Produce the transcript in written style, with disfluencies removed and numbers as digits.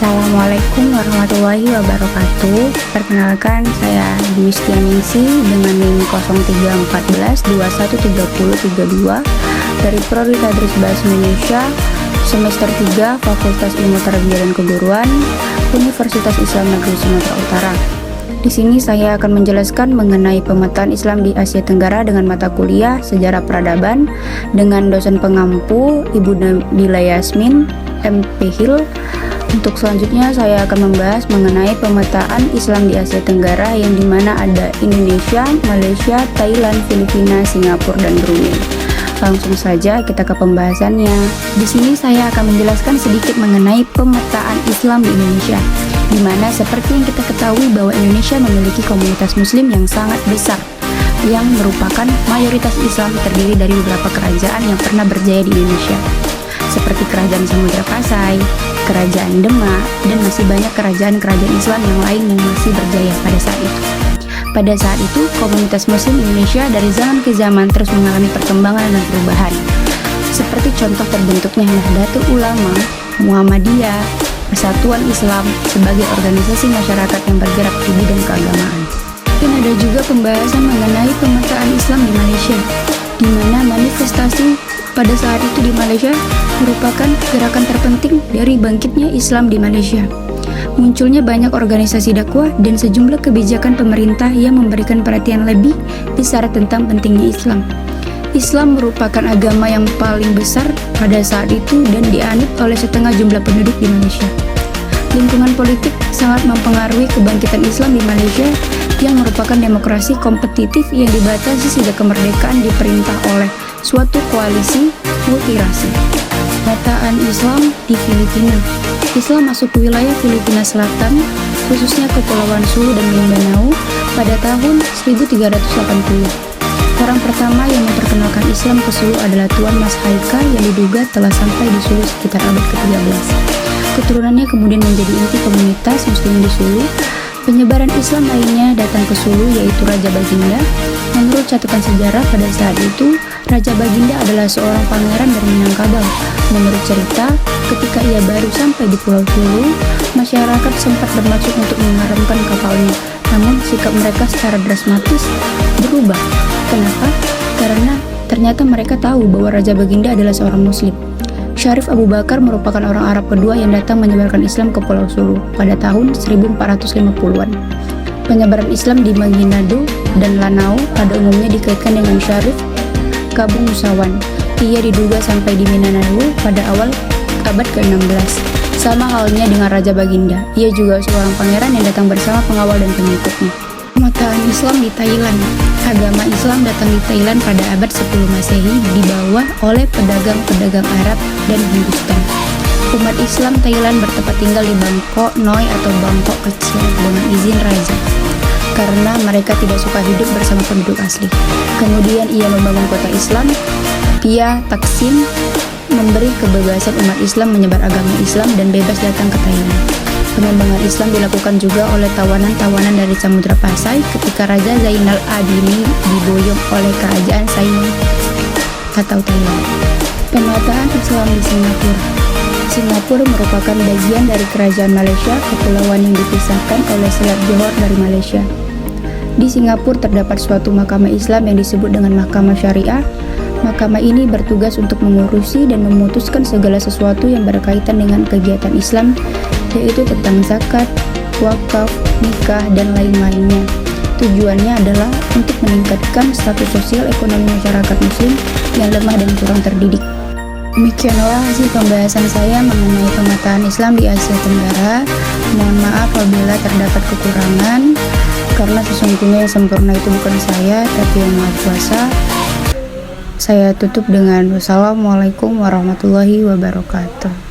Assalamualaikum warahmatullahi wabarakatuh. Perkenalkan, saya Dwi Setianingsih dengan NIM 0314213032 dari Prodi Tadris Bahasa Indonesia semester 3 Fakultas Ilmu Tarbiyah dan Keguruan Universitas Islam Negeri Sumatera Utara. Di sini saya akan menjelaskan mengenai pemetaan Islam di Asia Tenggara dengan mata kuliah Sejarah Peradaban dengan dosen pengampu Ibu Nabila Yasmin MPhil. Untuk selanjutnya saya akan membahas mengenai pemetaan Islam di Asia Tenggara yang dimana ada Indonesia, Malaysia, Thailand, Filipina, Singapura, dan Brunei. Langsung saja kita ke pembahasannya. Di sini saya akan menjelaskan sedikit mengenai pemetaan Islam di Indonesia, di mana seperti yang kita ketahui bahwa Indonesia memiliki komunitas Muslim yang sangat besar, yang merupakan mayoritas Islam terdiri dari beberapa kerajaan yang pernah berjaya di Indonesia, seperti Kerajaan Samudra Pasai, Kerajaan Demak, dan masih banyak kerajaan-kerajaan Islam yang lain yang masih berjaya pada saat itu. Pada saat itu, komunitas Muslim Indonesia dari zaman ke zaman terus mengalami perkembangan dan perubahan. Seperti contoh terbentuknya Nahdlatul Ulama, Muhammadiyah, Persatuan Islam sebagai organisasi masyarakat yang bergerak di bidang keagamaan. Dan ada juga pembahasan mengenai pemetaan Islam di Malaysia, di mana manifestasi pada saat itu di Malaysia merupakan gerakan terpenting dari bangkitnya Islam di Malaysia. Munculnya banyak organisasi dakwah dan sejumlah kebijakan pemerintah yang memberikan perhatian lebih besar tentang pentingnya Islam. Islam merupakan agama yang paling besar pada saat itu dan dianut oleh setengah jumlah penduduk di Malaysia. Lingkungan politik sangat mempengaruhi kebangkitan Islam di Malaysia yang merupakan demokrasi kompetitif yang dibatasi sejak kemerdekaan diperintah oleh suatu koalisi multirasi. Pemetaan Islam di Filipina. Islam masuk ke wilayah Filipina Selatan, khususnya Kepulauan Sulu dan Mindanao pada tahun 1380. Orang pertama yang memperkenalkan Islam ke Sulu adalah Tuan Mas Haika yang diduga telah sampai di Sulu sekitar abad ke-13. Keturunannya kemudian menjadi inti komunitas Muslim di Sulu. Penyebaran Islam lainnya datang ke Sulu yaitu Raja Baginda. Menurut catatan sejarah pada saat itu, Raja Baginda adalah seorang pangeran dari Minangkabau. Menurut cerita, ketika ia baru sampai di Pulau Sulu, masyarakat sempat bermaksud untuk mengaramkan kapalnya. Namun sikap mereka secara drastis berubah. Kenapa? Karena ternyata mereka tahu bahwa Raja Baginda adalah seorang Muslim. Syarif Abu Bakar merupakan orang Arab kedua yang datang menyebarkan Islam ke Pulau Sulu pada tahun 1450-an. Penyebaran Islam di Maguinado dan Lanao pada umumnya dikaitkan dengan Syarif Kabung Musawan. Ia diduga sampai di Mindanao pada awal abad ke-16. Sama halnya dengan Raja Baginda, ia juga seorang pangeran yang datang bersama pengawal dan pengikutnya. Pemetaan Islam di Thailand. Agama Islam datang di Thailand pada abad 10 Masehi dibawa oleh pedagang-pedagang Arab dan Hindustan. Umat Islam Thailand bertempat tinggal di Bangkok Noi atau Bangkok kecil dengan izin raja, karena mereka tidak suka hidup bersama penduduk asli. Kemudian ia membangun kota Islam, Pia Taksin, memberi kebebasan umat Islam menyebar agama Islam dan bebas datang ke Thailand. Pengembangan Islam dilakukan juga oleh tawanan-tawanan dari Samudra Pasai ketika Raja Zainal Abidin diboyong oleh kerajaan Saigon atau Thailand. Pemetaan Islam di Singapura. Singapura merupakan bagian dari kerajaan Malaysia, kepulauan yang dipisahkan oleh Selat Johor dari Malaysia. Di Singapura terdapat suatu mahkamah Islam yang disebut dengan Mahkamah Syariah. Mahkamah ini bertugas untuk mengurusi dan memutuskan segala sesuatu yang berkaitan dengan kegiatan Islam, yaitu tentang zakat, wakaf, nikah, dan lain-lainnya. Tujuannya adalah untuk meningkatkan status sosial ekonomi masyarakat Muslim yang lemah dan kurang terdidik. Demikianlah hasil pembahasan saya mengenai pemetaan Islam di Asia Tenggara. Mohon maaf apabila terdapat kekurangan, karena sesungguhnya yang sempurna itu bukan saya, tapi yang Maha Kuasa. Saya tutup dengan wassalamualaikum warahmatullahi wabarakatuh.